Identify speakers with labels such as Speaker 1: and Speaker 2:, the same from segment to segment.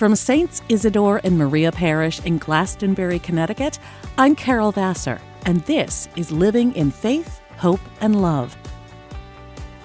Speaker 1: From Saints Isidore and Maria Parish in Glastonbury, Connecticut, I'm Carol Vassar, and this is Living in Faith, Hope, and Love.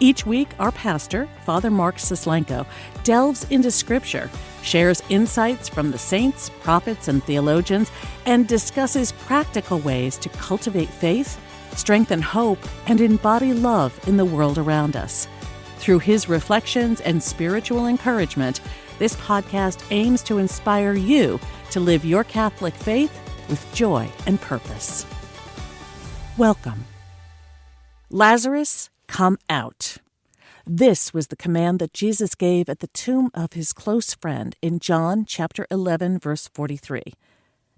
Speaker 1: Each week, our pastor, Father Mark Sislenko, delves into Scripture, shares insights from the saints, prophets, and theologians, and discusses practical ways to cultivate faith, strengthen hope, and embody love in the world around us. Through his reflections and spiritual encouragement, this podcast aims to inspire you to live your Catholic faith with joy and purpose. Welcome. Lazarus, come out. This was the command that Jesus gave at the tomb of his close friend in John chapter 11, verse 43.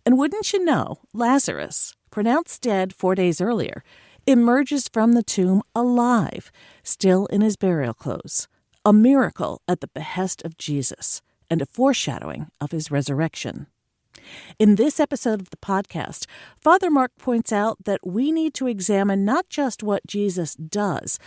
Speaker 1: And wouldn't you know, Lazarus, pronounced dead 4 days earlier, emerges from the tomb alive, still in his burial clothes, a miracle at the behest of Jesus and a foreshadowing of his resurrection. In this episode of the podcast, Father Mark points out that we need to examine not just what Jesus does,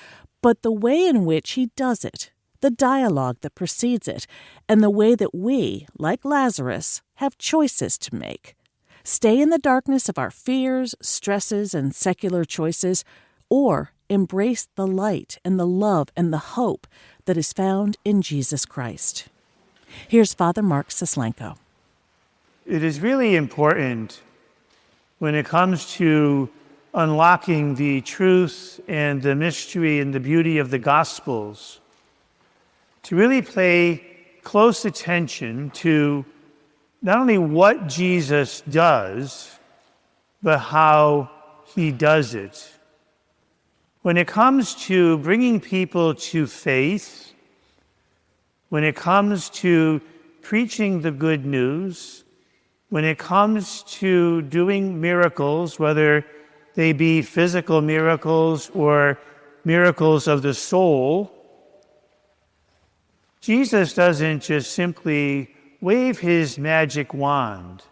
Speaker 1: but the way in which he does it, the dialogue that precedes it, and the way that we, like Lazarus, have choices to make. Stay in the darkness of our fears, stresses, and secular choices, or embrace the light and the love and the hope that is found in Jesus Christ. Here's Father Mark Sislenko.
Speaker 2: It is really important when it comes to unlocking the truth and the mystery and the beauty of the Gospels to really pay close attention to not only what Jesus does, but how he does it. When it comes to bringing people to faith, when it comes to preaching the good news, when it comes to doing miracles, whether they be physical miracles or miracles of the soul, Jesus doesn't just simply wave his magic wand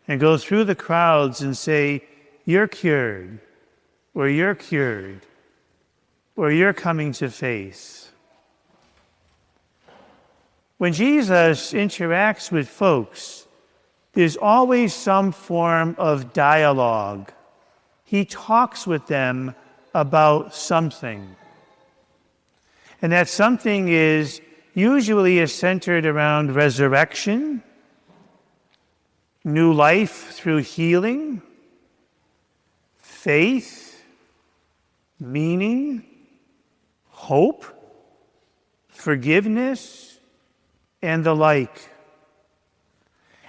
Speaker 2: and go through the crowds and say, "You're cured," or "You're cured," or "You're coming to faith." When Jesus interacts with folks, there's always some form of dialogue. He talks with them about something. And that something is usually centered around resurrection, new life through healing, faith, meaning, hope, forgiveness, and the like.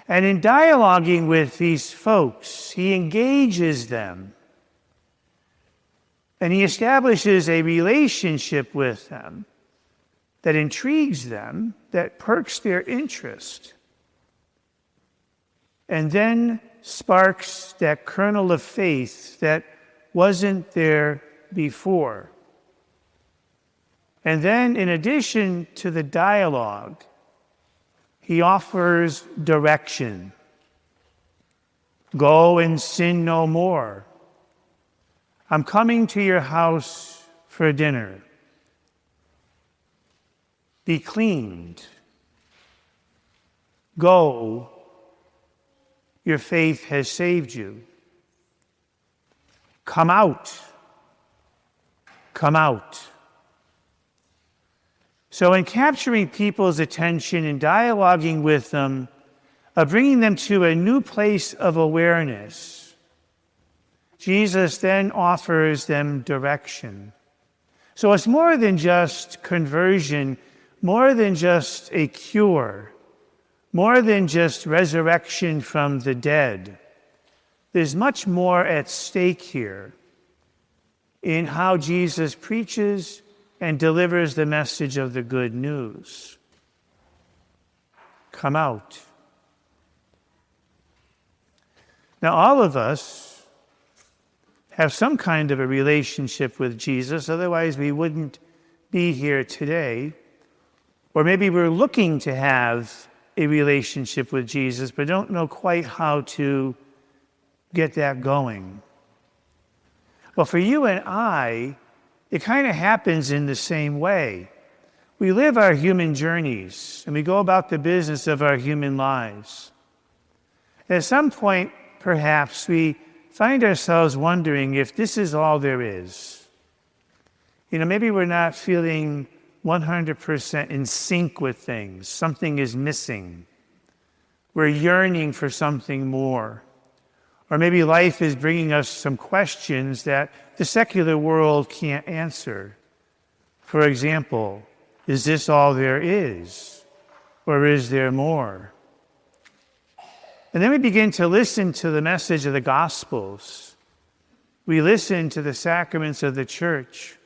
Speaker 2: And in dialoguing with these folks, he engages them. And he establishes a relationship with them that intrigues them, that perks their interest, and then sparks that kernel of faith that wasn't there before. And then, in addition to the dialogue, he offers direction. Go and sin no more. I'm coming to your house for dinner. Be cleaned. Go. Your faith has saved you. Come out. Come out. So in capturing people's attention and dialoguing with them, bringing them to a new place of awareness, Jesus then offers them direction. So it's more than just conversion, more than just a cure, more than just resurrection from the dead. There's much more at stake here in how Jesus preaches and delivers the message of the good news. Come out. Now, all of us have some kind of a relationship with Jesus, otherwise we wouldn't be here today. Or maybe we're looking to have a relationship with Jesus, but don't know quite how to get that going. Well, for you and I, it kind of happens in the same way. we live our human journeys and we go about the business of our human lives. At some point, perhaps, we find ourselves wondering if this is all there is. Maybe we're not feeling 100% in sync with things. Something is missing. We're yearning for something more. Or maybe life is bringing us some questions that the secular world can't answer. For example, is this all there is? Or is there more? And then we begin to listen to the message of the Gospels. We listen to the sacraments of the church.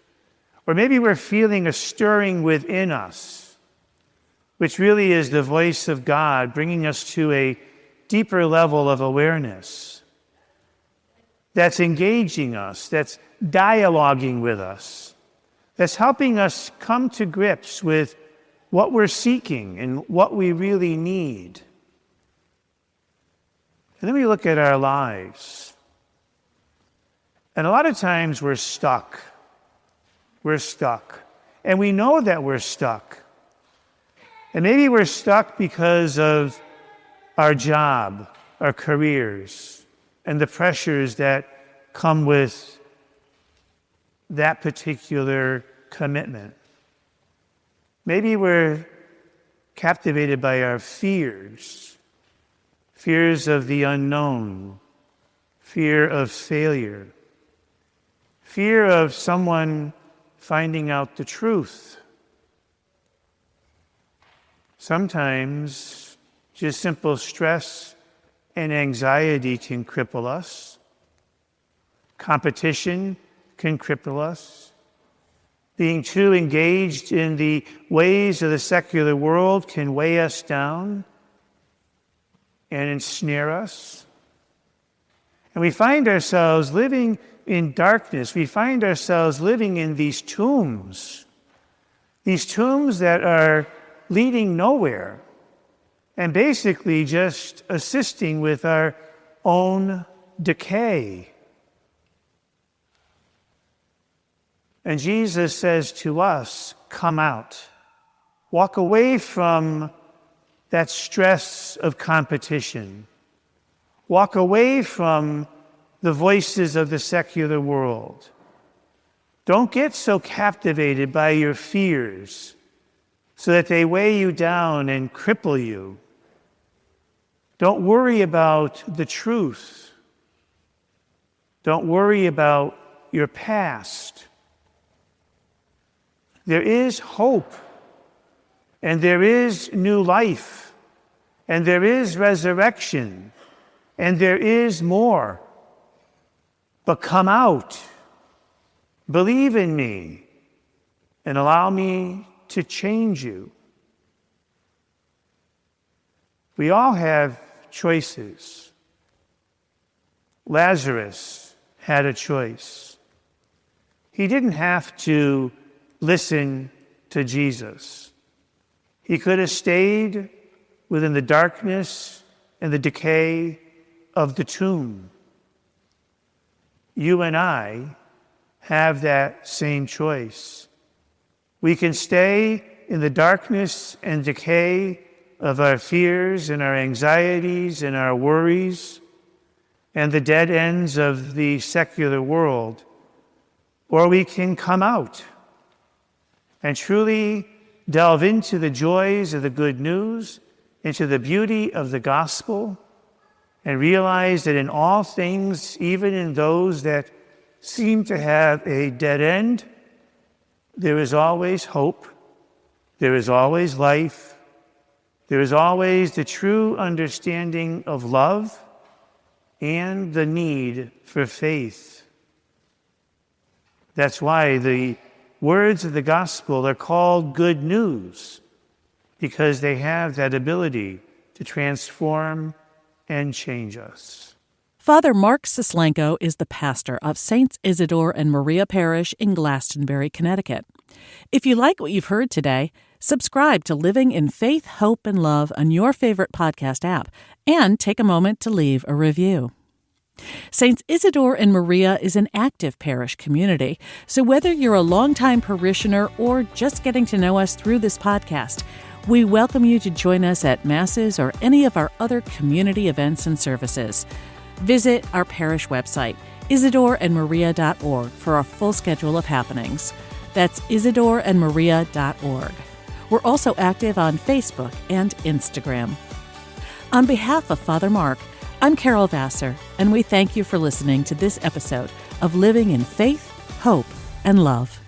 Speaker 2: Or maybe we're feeling a stirring within us, which really is the voice of God bringing us to a deeper level of awareness that's engaging us, that's dialoguing with us, that's helping us come to grips with what we're seeking and what we really need. And then we look at our lives. And a lot of times we're stuck. We're stuck. And we know that we're stuck. And maybe we're stuck because of our job, our careers, and the pressures that come with that particular commitment. Maybe we're captivated by our fears of the unknown, fear of failure, fear of someone finding out the truth. Sometimes just simple stress and anxiety can cripple us. Competition can cripple us. Being too engaged in the ways of the secular world can weigh us down and ensnare us. And we find ourselves living in darkness. We find ourselves living in these tombs that are leading nowhere and basically just assisting with our own decay. And Jesus says to us, come out. Walk away from that stress of competition. Walk away from the voices of the secular world. Don't get so captivated by your fears so that they weigh you down and cripple you. Don't worry about the truth. Don't worry about your past. There is hope, and there is new life, and there is resurrection, and there is more. But come out, believe in me, and allow me to change you. We all have choices. Lazarus had a choice. He didn't have to listen to Jesus. He could have stayed within the darkness and the decay of the tomb. You and I have that same choice. We can stay in the darkness and decay of our fears and our anxieties and our worries and the dead ends of the secular world, or we can come out and truly delve into the joys of the good news, into the beauty of the gospel, and realize that in all things, even in those that seem to have a dead end, there is always hope, there is always life, there is always the true understanding of love and the need for faith. That's why the words of the gospel are called good news, because they have that ability to transform and change us.
Speaker 1: Father Mark Sislenko is the pastor of Saints Isidore and Maria Parish in Glastonbury, Connecticut. If you like what you've heard today, subscribe to Living in Faith, Hope, and Love on your favorite podcast app, and take a moment to leave a review. Saints Isidore and Maria is an active parish community, so whether you're a longtime parishioner or just getting to know us through this podcast, we welcome you to join us at Masses or any of our other community events and services. Visit our parish website, isidoreandmaria.org, for our full schedule of happenings. That's isidoreandmaria.org. We're also active on Facebook and Instagram. On behalf of Father Mark, I'm Carol Vassar, and we thank you for listening to this episode of Living in Faith, Hope, and Love.